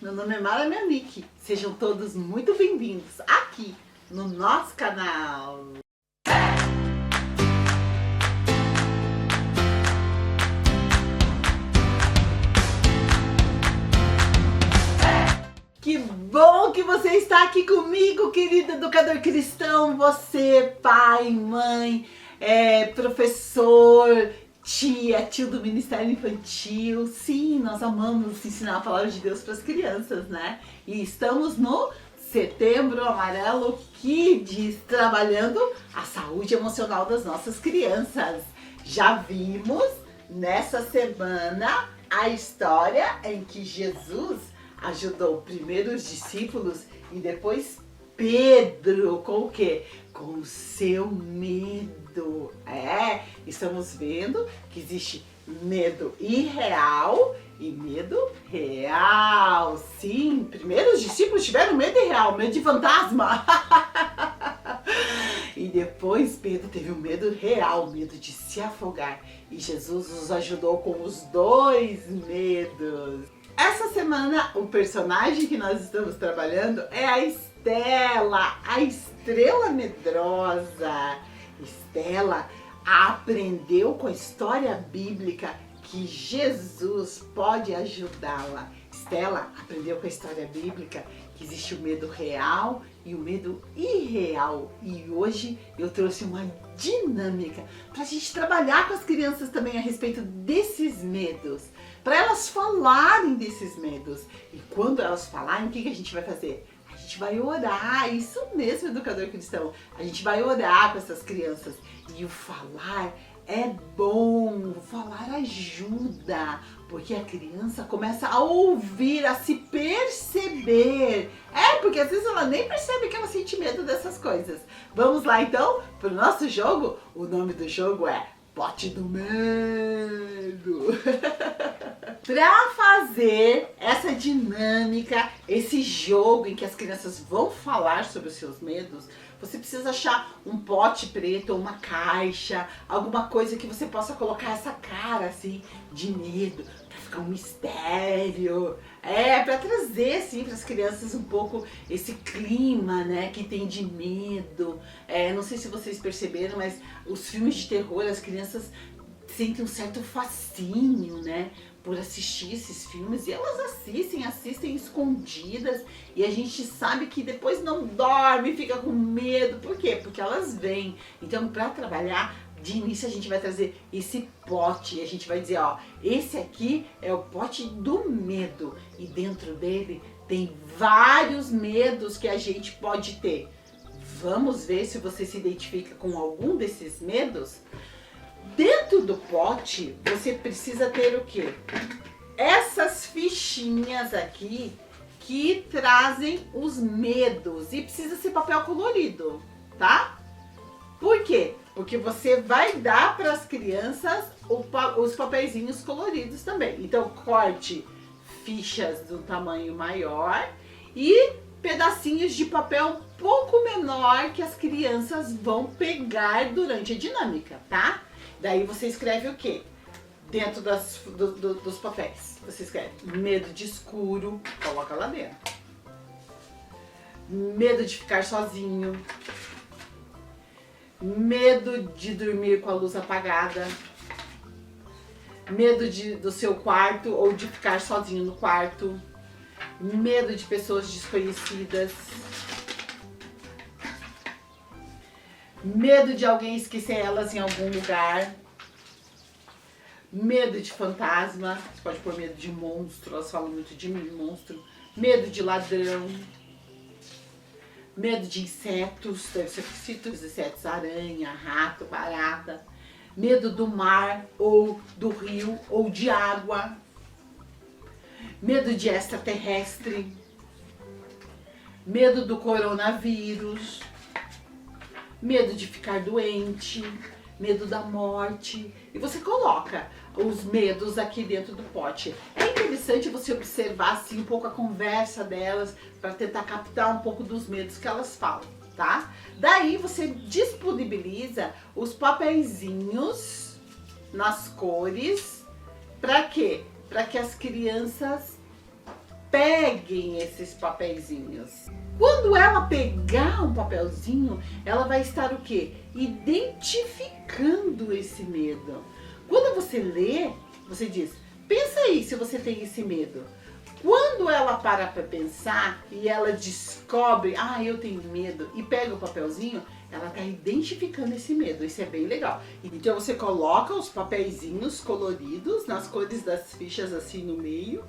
Meu nome é Mara Mianique. Sejam todos muito bem-vindos aqui no nosso canal. Que bom que você está aqui comigo, querido educador cristão. Você, pai, mãe, professor, tio do Ministério Infantil. Sim, nós amamos ensinar a palavra de Deus para as crianças, né? E estamos no Setembro Amarelo Kids, trabalhando a saúde emocional das nossas crianças. Já vimos nessa semana a história em que Jesus ajudou primeiro os discípulos e depois Pedro com o quê? Com o seu medo. Estamos vendo que existe medo irreal e medo real. Sim, primeiro os discípulos tiveram medo irreal, medo de fantasma. E depois Pedro teve um medo real, medo de se afogar. E Jesus os ajudou com os dois medos. Essa semana, o personagem que nós estamos trabalhando é a Estela, a estrela medrosa. Estela aprendeu com a história bíblica que Jesus pode ajudá-la. Estela aprendeu com a história bíblica que existe o medo real e o medo irreal. E hoje eu trouxe uma dinâmica para a gente trabalhar com as crianças também a respeito desses medos, para elas falarem desses medos. E quando elas falarem, o que a gente vai fazer? A gente vai orar, isso mesmo, educador cristão. A gente vai orar com essas crianças. E o falar é bom, o falar ajuda, porque a criança começa a ouvir, a se perceber. Porque às vezes ela nem percebe que ela sente medo dessas coisas. Vamos lá então para o nosso jogo? O nome do jogo é Pote do Medo. Para fazer essa dinâmica, esse jogo em que as crianças vão falar sobre os seus medos, você precisa achar um pote preto ou uma caixa, alguma coisa que você possa colocar essa cara assim de medo, para ficar um mistério. Para trazer assim para as crianças um pouco esse clima, né, que tem de medo. Não sei se vocês perceberam, mas os filmes de terror, as crianças sentem um certo fascínio, né, por assistir esses filmes, e elas assistem escondidas, e a gente sabe que depois não dorme, fica com medo. Por quê? Porque elas vêm. Então, para trabalhar, de início a gente vai trazer esse pote, e a gente vai dizer, ó, esse aqui é o pote do medo, e dentro dele tem vários medos que a gente pode ter. Vamos ver se você se identifica com algum desses medos? Dentro do pote, você precisa ter o quê? Essas fichinhas aqui que trazem os medos. E precisa ser papel colorido, tá? Por quê? Porque você vai dar para as crianças os papeizinhos coloridos também. Então, corte fichas do tamanho maior e pedacinhos de papel um pouco menor que as crianças vão pegar durante a dinâmica, tá? Daí você escreve o quê? Dentro dos papéis. Você escreve medo de escuro, coloca lá dentro. Medo de ficar sozinho. Medo de dormir com a luz apagada. Medo do seu quarto ou de ficar sozinho no quarto. Medo de pessoas desconhecidas. Medo de alguém esquecer elas em algum lugar. Medo de fantasma. Você pode pôr medo de monstro. Elas falam muito de monstro. Medo de ladrão. Medo de insetos. Deve ser insetos, aranha, rato, barata. Medo do mar ou do rio ou de água. Medo de extraterrestre. Medo do coronavírus. Medo de ficar doente, medo da morte. E você coloca os medos aqui dentro do pote. É interessante você observar assim um pouco a conversa delas para tentar captar um pouco dos medos que elas falam, tá? Daí você disponibiliza os papeizinhos nas cores. Para quê? Para que as crianças peguem peguem esses papeizinhos. Quando ela pegar um papelzinho, ela vai estar o quê? Identificando esse medo. Quando você lê, você diz, pensa aí se você tem esse medo. Quando ela para pensar e ela descobre, eu tenho medo, e pega o papelzinho, ela está identificando esse medo. Isso é bem legal. Então você coloca os papeizinhos coloridos nas cores das fichas assim no meio,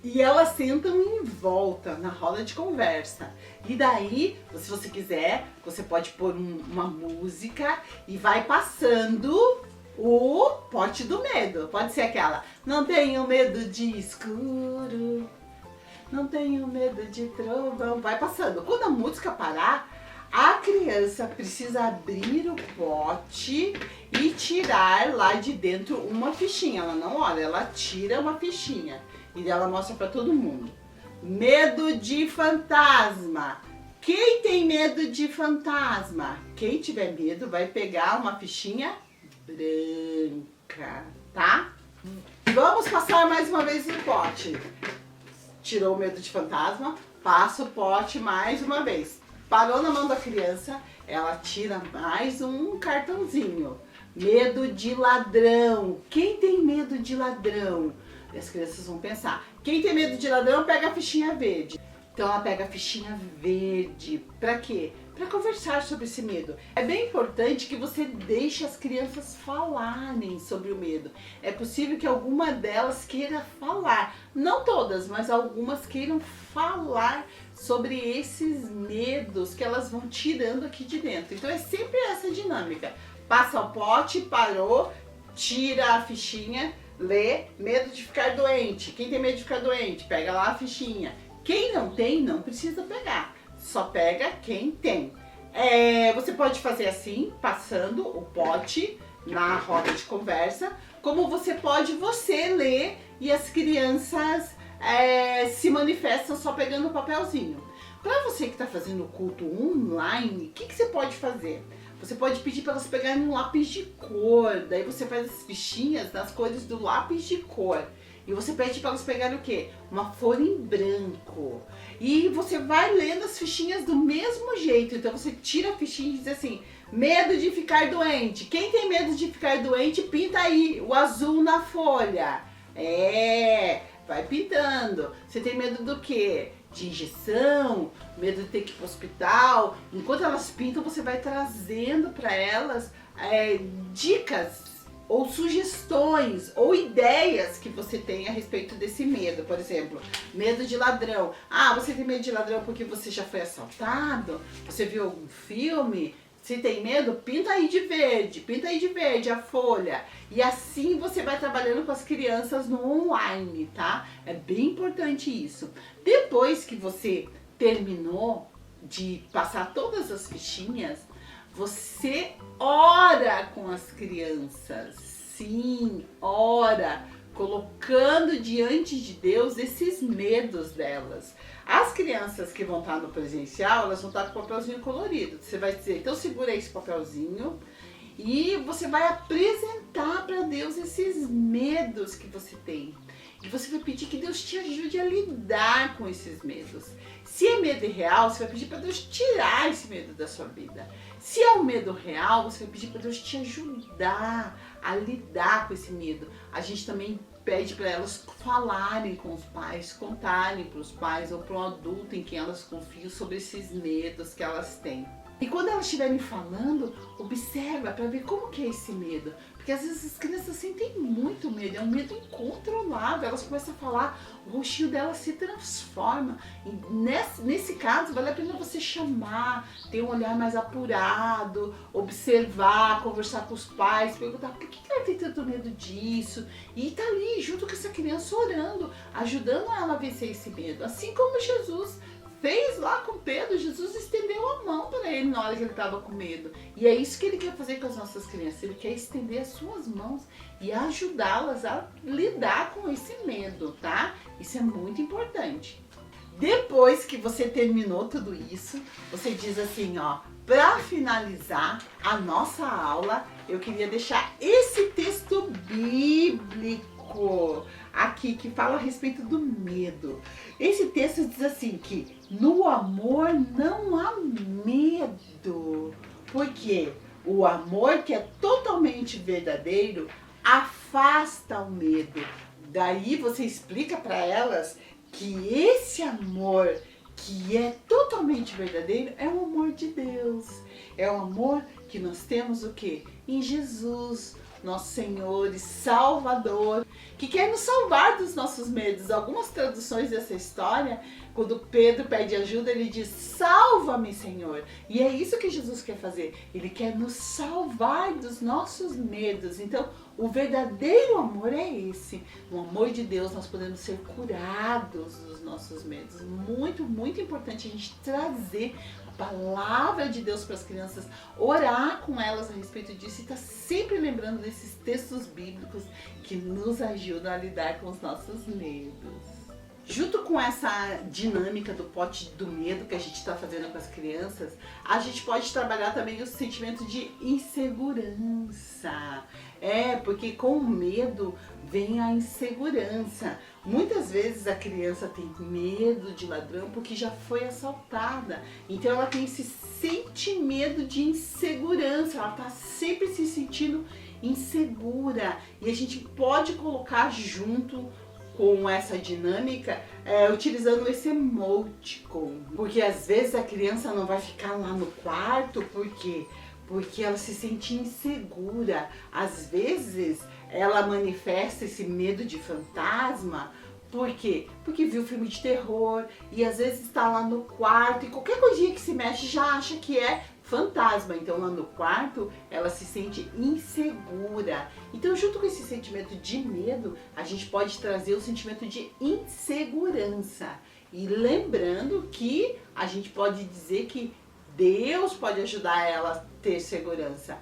e elas sentam em volta na roda de conversa. E daí, se você quiser, você pode pôr uma música e vai passando o pote do medo. Pode ser aquela, não tenho medo de escuro, não tenho medo de trovão. Vai passando. Quando a música parar, a criança precisa abrir o pote e tirar lá de dentro uma fichinha. Ela não olha, ela tira uma fichinha e ela mostra para todo mundo. Medo de fantasma. Quem tem medo de fantasma? Quem tiver medo vai pegar uma fichinha branca, tá? Vamos passar mais uma vez no pote. Tirou o medo de fantasma, passa o pote mais uma vez. Parou na mão da criança, ela tira mais um cartãozinho. Medo de ladrão. Quem tem medo de ladrão? E as crianças vão pensar. Quem tem medo de ladrão pega a fichinha verde. Então ela pega a fichinha verde. Pra quê? Para conversar sobre esse medo. É bem importante que você deixe as crianças falarem sobre o medo. É possível que alguma delas queira falar, não todas, mas algumas queiram falar sobre esses medos que elas vão tirando aqui de dentro. Então é sempre essa dinâmica. Passa o pote, parou, tira a fichinha, lê, medo de ficar doente. Quem tem medo de ficar doente, pega lá a fichinha. Quem não tem, não precisa pegar. Só pega quem tem. Você pode fazer assim, passando o pote na roda de conversa, como você pode ler e as crianças se manifestam só pegando o papelzinho. Para você que está fazendo o culto online, o que você pode fazer? Você pode pedir para elas pegarem um lápis de cor, daí você faz as fichinhas nas cores do lápis de cor. E você pede para elas pegarem o quê? Uma folha em branco. E você vai lendo as fichinhas do mesmo jeito. Então você tira a fichinha e diz assim, medo de ficar doente. Quem tem medo de ficar doente, pinta aí o azul na folha. Vai pintando. Você tem medo do quê? De injeção, medo de ter que ir para o hospital. Enquanto elas pintam, você vai trazendo para elas dicas ou sugestões ou ideias que você tem a respeito desse medo. Por exemplo, medo de ladrão. Você tem medo de ladrão porque você já foi assaltado? Você viu algum filme? Se tem medo, pinta aí de verde a folha. E assim você vai trabalhando com as crianças no online, tá? É bem importante isso. Depois que você terminou de passar todas as fichinhas, você ora com as crianças. Sim, ora, colocando diante de Deus esses medos delas. As crianças que vão estar no presencial, elas vão estar com o papelzinho colorido. Você vai dizer, então segura esse papelzinho e você vai apresentar para Deus esses medos que você tem. E você vai pedir que Deus te ajude a lidar com esses medos. Se é medo irreal, você vai pedir para Deus tirar esse medo da sua vida. Se é um medo real, você vai pedir para Deus te ajudar a lidar com esse medo. A gente também pede para elas falarem com os pais, contarem para os pais ou para um adulto em quem elas confiam sobre esses medos que elas têm. E quando elas estiverem falando, observa para ver como que é esse medo. Porque às vezes as crianças sentem muito medo, é um medo incontrolável. Elas começam a falar, o rostinho delas se transforma. E nesse caso, vale a pena você chamar, ter um olhar mais apurado, observar, conversar com os pais, perguntar por que ela tem tanto medo disso. E tá ali junto com essa criança orando, ajudando ela a vencer esse medo. Assim como Jesus fez lá com Pedro, Jesus estendeu a mão para ele na hora que ele estava com medo. E é isso que ele quer fazer com as nossas crianças. Ele quer estender as suas mãos e ajudá-las a lidar com esse medo, tá? Isso é muito importante. Depois que você terminou tudo isso, você diz assim, ó, para finalizar a nossa aula, eu queria deixar esse texto bíblico aqui que fala a respeito do medo. Esse texto diz assim que no amor não há medo, porque o amor que é totalmente verdadeiro afasta o medo. Daí você explica para elas que esse amor que é totalmente verdadeiro é o amor de Deus. É o amor que nós temos o quê? Em Jesus, nosso Senhor e Salvador, que quer nos salvar dos nossos medos. Algumas traduções dessa história, quando Pedro pede ajuda, ele diz: salva-me, Senhor. E é isso que Jesus quer fazer. Ele quer nos salvar dos nossos medos. Então, o verdadeiro amor é esse. No amor de Deus, nós podemos ser curados dos nossos medos. Muito, muito importante a gente trazer palavra de Deus para as crianças, orar com elas a respeito disso e estar sempre lembrando desses textos bíblicos que nos ajudam a lidar com os nossos medos. Junto com essa dinâmica do pote do medo que a gente está fazendo com as crianças, a gente pode trabalhar também o sentimento de insegurança. Porque com o medo vem a insegurança. Muitas vezes a criança tem medo de ladrão porque já foi assaltada. Então ela tem esse sentimento de insegurança, ela está sempre se sentindo insegura. E a gente pode colocar junto com essa dinâmica, utilizando esse emoticon. Porque às vezes a criança não vai ficar lá no quarto, porque ela se sente insegura. Às vezes ela manifesta esse medo de fantasma. Por quê? Porque viu filme de terror e às vezes está lá no quarto e qualquer coisinha que se mexe já acha que é fantasma. Então lá no quarto ela se sente insegura. Então junto com esse sentimento de medo, a gente pode trazer o sentimento de insegurança. E lembrando que a gente pode dizer que Deus pode ajudar ela a ter segurança.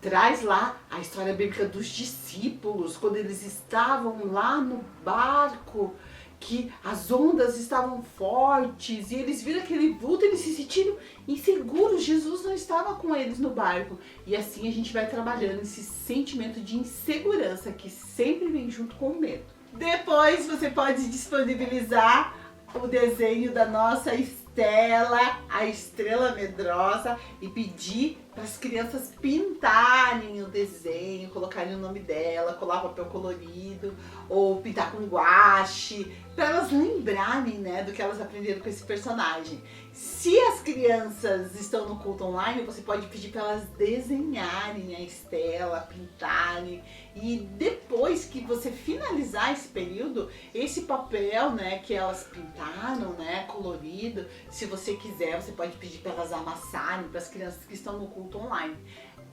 Traz lá a história bíblica dos discípulos, quando eles estavam lá no barco, que as ondas estavam fortes e eles viram aquele vulto, eles se sentiram inseguros. Jesus não estava com eles no barco. E assim a gente vai trabalhando esse sentimento de insegurança que sempre vem junto com o medo. Depois você pode disponibilizar o desenho da nossa Estela, a estrela medrosa, e pedir para as crianças pintarem o desenho, colocarem o nome dela, colar papel colorido ou pintar com guache, para elas lembrarem, né, do que elas aprenderam com esse personagem. Se as crianças estão no culto online, você pode pedir para elas desenharem a Estela, pintarem, e depois que você finalizar esse período, esse papel, né, que elas pintaram, né, colorido, se você quiser, você pode pedir para elas amassarem, para as crianças que estão no culto online.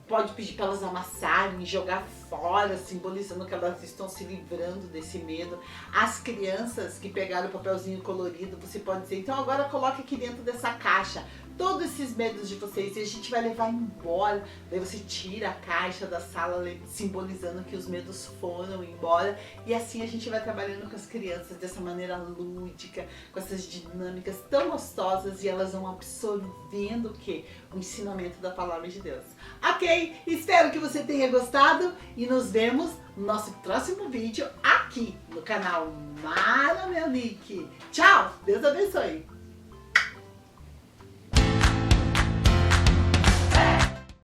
Pode pedir para elas amassarem, jogar fora, simbolizando que elas estão se livrando desse medo. As crianças que pegaram o papelzinho colorido, você pode dizer: então agora coloque aqui dentro dessa caixa todos esses medos de vocês e a gente vai levar embora. Daí você tira a caixa da sala, simbolizando que os medos foram embora. E assim a gente vai trabalhando com as crianças dessa maneira lúdica, com essas dinâmicas tão gostosas, e elas vão absorvendo o quê? O ensinamento da palavra de Deus. Ok? Espero que você tenha gostado e nos vemos no nosso próximo vídeo aqui no canal Mara Melnick. Tchau! Deus abençoe!